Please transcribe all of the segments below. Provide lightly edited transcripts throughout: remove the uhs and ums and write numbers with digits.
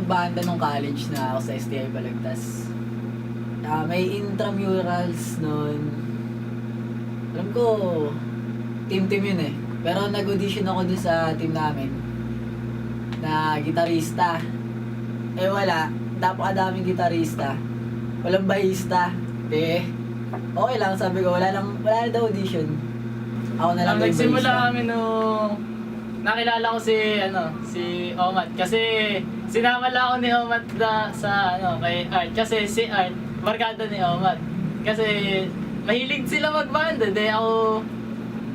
magbanda nung college na ako sa STI Balagtas. May intramurals noon. Alam ko, team yun eh. Pero nag-audition ako dun sa team namin na gitarista. Eh wala, napakadaming gitarista. Walang bahista. Okay lang, sabi ko, wala na daw audition. Ako na lang yung Nagsimula bahista. kami nung nakilala ko si Omat. Kasi sinama lang ako ni Omat sa kay Art. Kasi si Art, barkada ni Omat. Kasi mahilig sila magbanda. Ako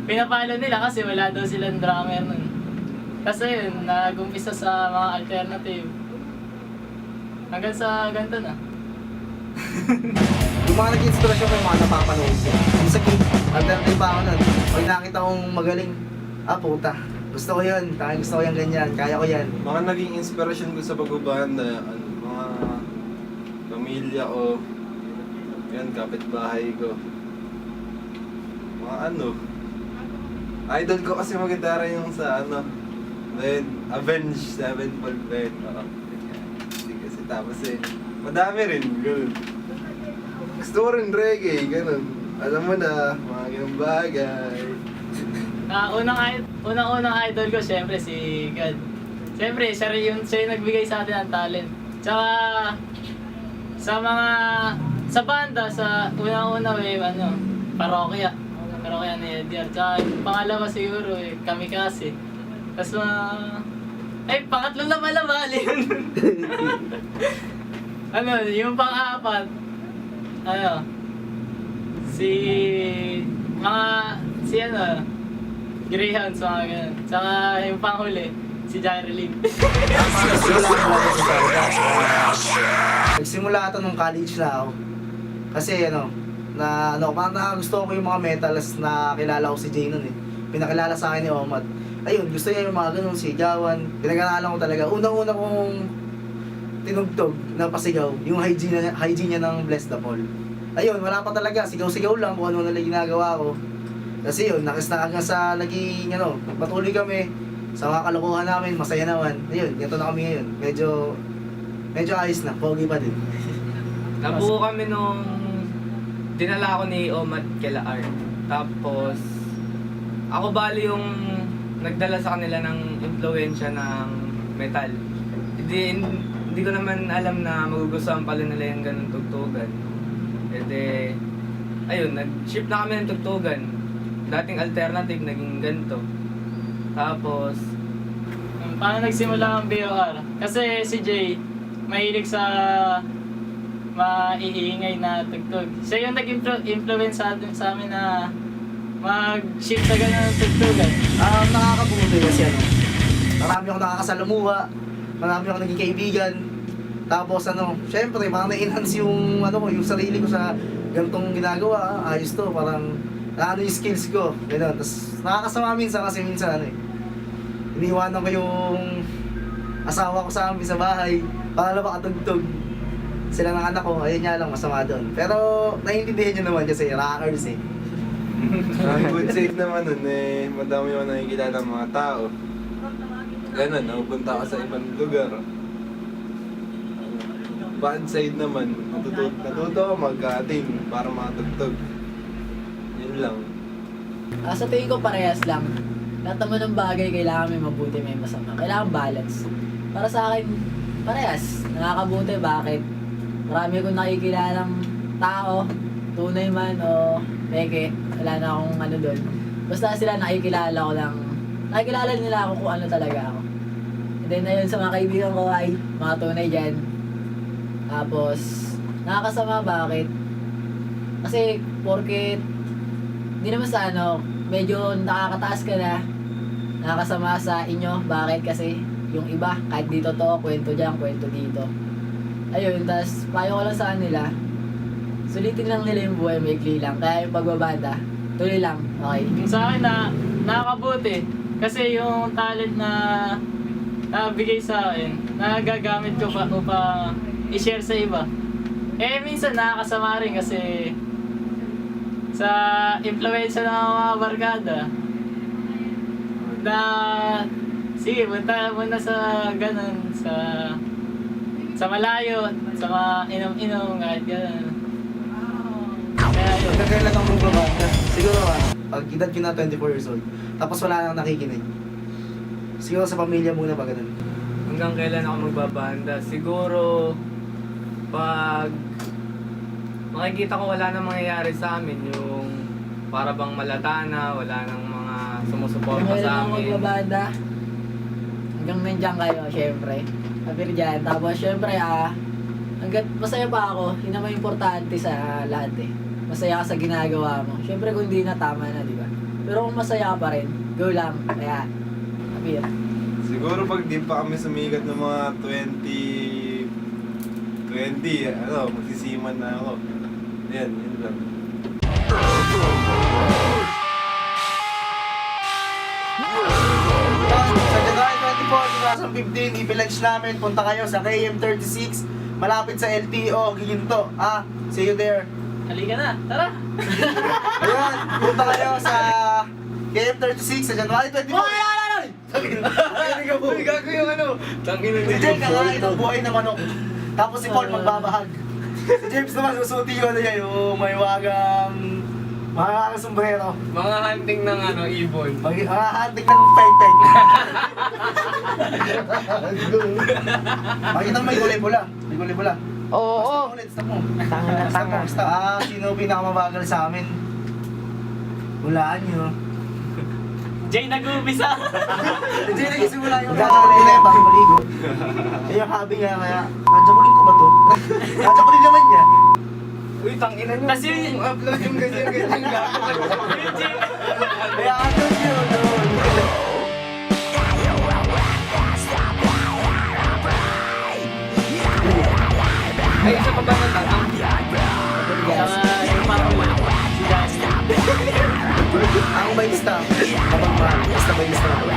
pinapalo nila kasi wala daw silang drummer nun. Kasi yun, nag-umpisa sa mga alternative. Hanggang sa ganito na. Yung mga nag-inspirasyon ko yung mga napapanood ko. Yung sa gig, alternative pa ako nun. Pag nakita kong magaling, puta. Gusto ko yun, gusto ko yung ganyan, kaya ko yan. Mga naging inspirasyon ko sa pagbabanda, mga pamilya ko, yan, kapitbahay ko. Mga idol ko kasi mag-gitara yung sa then Avenged Sevenfold Ben. Kasi tapos madami rin, ganun. Gusto ko rin reggae, ganun. Alam mo na, mga ganun bagay. Unang idol ko, syempre si God. Syempre, siya yung nagbigay sa atin ng talent. Tsaka, sa banda, sa unang-una parokya. Parokya ni Edgar. Tsaka, yung pangalawa siguro, kami kasi. Tapos, pangatlo na pala, bali yun. Yung pang-apat, Greyhounds, mga ganun. Tsaka yung panghuli, si Jerry Lee. Nagsimula ito nung college na ako. Kasi parang gusto ko yung mga metals na kilala ko si Jay nun eh. Pinakilala sa akin ni Omat. Ayun, gusto niya yung mga ganun, sigawan. Pinag-aralan ko talaga. Unang-una kong tinugtog na pasigaw, yung hygiene niya ng Bless the Fall. Ayun, wala pa talaga. Sigaw-sigaw lang kung ano nalang ginagawa ko. Kasi yun, nakista hanggang sa naging, patuloy kami sa mga kalokohan namin, masaya naman. Ayun, ganito na kami ngayon. Medyo ayos na, pogi pa din. Nabuo kami nung dinala ako ni Omat kila Art. Tapos, ako bali yung nagdala sa kanila ng impluwensya ng metal. Hindi ko naman alam na magugustuhan pala nila yung ganun tugtugan. Ayun, nag-shift na kami ng tugtugan. Dating alternative, naging ganito. Tapos, Paano nagsimula ang BOR? Kasi si Jay, mahilig sa maiingay na tugtog. Siya yung nag-influence sa amin na mag-shift na gano'n ng tugtugan. Nakakabuti kasi marami akong nakakasalamuha, marami akong naging kaibigan. Tapos syempre parang na-enhance yung yung sarili ko sa gantong ginagawa. Ayos to, parang yung skills ko. Ganun. Tapos nakakasama minsan kasi iniiwanan ko yung asawa ko sa amin sa bahay para lang makatugtog. Sila ng anak ko, ayun nga lang, masama doon. Pero naiintindihan nyo naman kasi rockers eh. Ang good side naman madami ako nakikilala ng mga tao. Ganun, napupunta ako sa ibang lugar. Bad side naman, natuto ako mag-cutting para makatugtog. Yun lang. Sa tingin ko parehas lang. Lahat naman ng bagay kailangan may mabuti, may masama. Kailangan balance. Para sa akin, parehas. Nakakabuti, bakit? Marami akong nakikilalang tao, tunay man o peke. Wala na akong doon. Basta sila nakikilala ko lang. Nakikilala nila ako kung ano talaga ako. And then ayun sa mga kaibigan ko ay mga tunay dyan. Tapos, nakakasama, bakit? Kasi, porket hindi naman sa medyo nakakataas ka na, nakakasama sa inyo. Bakit? Kasi yung iba, kahit dito to, kwento dyan, kwento dito. Ayun, tas payo ko lang sa kanila, sulitin lang nila yung buhay, maikli lang. Kaya yung pagbabanda, tuloy lang, okay? Yung sa akin nakakabuti. Kasi yung talent na nabigay sa akin, nagagamit ko pa upang i-share sa iba. Minsan nakakasama rin kasi sa influensya ng mga barkada na sige, punta muna sa ganun, sa sa malayo, sa mga inom-inom, kahit gano'n. Kaya yun. Nagkailan ako magbabanda. Siguro pag edad ko na 24 years old, tapos wala nang nakikinig. Siguro sa pamilya muna pa ganun. Hanggang kailan ako magbabanda? Siguro pag makikita ko wala nang mangyayari sa amin, yung para bang malata na, wala nang mga sumusuporta Kailan sa ako amin. magbabanda? Hanggang nandiyan kayo, syempre. Sabi dyan. Tapos syempre, hanggat masaya pa ako, yun naman importante sa lahat eh. Masaya ka sa ginagawa mo. Syempre kung hindi na, tama na, di ba? Pero kung masaya ka pa rin, go lang. Kaya, apir. Siguro pag di pa kami sumikat ng mga 20, ano, magsisiman na ako. Yan, yun lang. Sa July 24, 2015, i-village namin. Punta kayo sa KM36, malapit sa LTO, Giginto. See you there. Halika na, tara! Ayun, punta kayo sa KM36 sa January 24. Uy, gago yung ano. Tangin na Si Jake kakain ng buhay na manok. Tapos si Paul magbabahag. Si James naman susuti ko na niya yung may wagang sombrero. Mga hunting ng ano, ibon. Hahantik ng pek-pek. Makita mo may kulay pula. May kulay pula. Oo. Ulit, stop mo. Tanga na, Stop mo, tanga. stop. Sino pinakamabagal sa amin? Hulaan nyo. Jay, nag-umpisa! Hindi nagsimula yung kajakulin na yung bago maligo. Eh yung hobby nga kaya, kajakulin ko ba to? Kajakulin naman niya. Uy, tangina nyo. Tas yun- Yung upload yung ganyan gago. Yun, Jay. Kaya ano yun, doon. Ay, isa pa ba ng tanong? Yung Pamela, si Dustin. Ang may lista, kapag basta may lista na.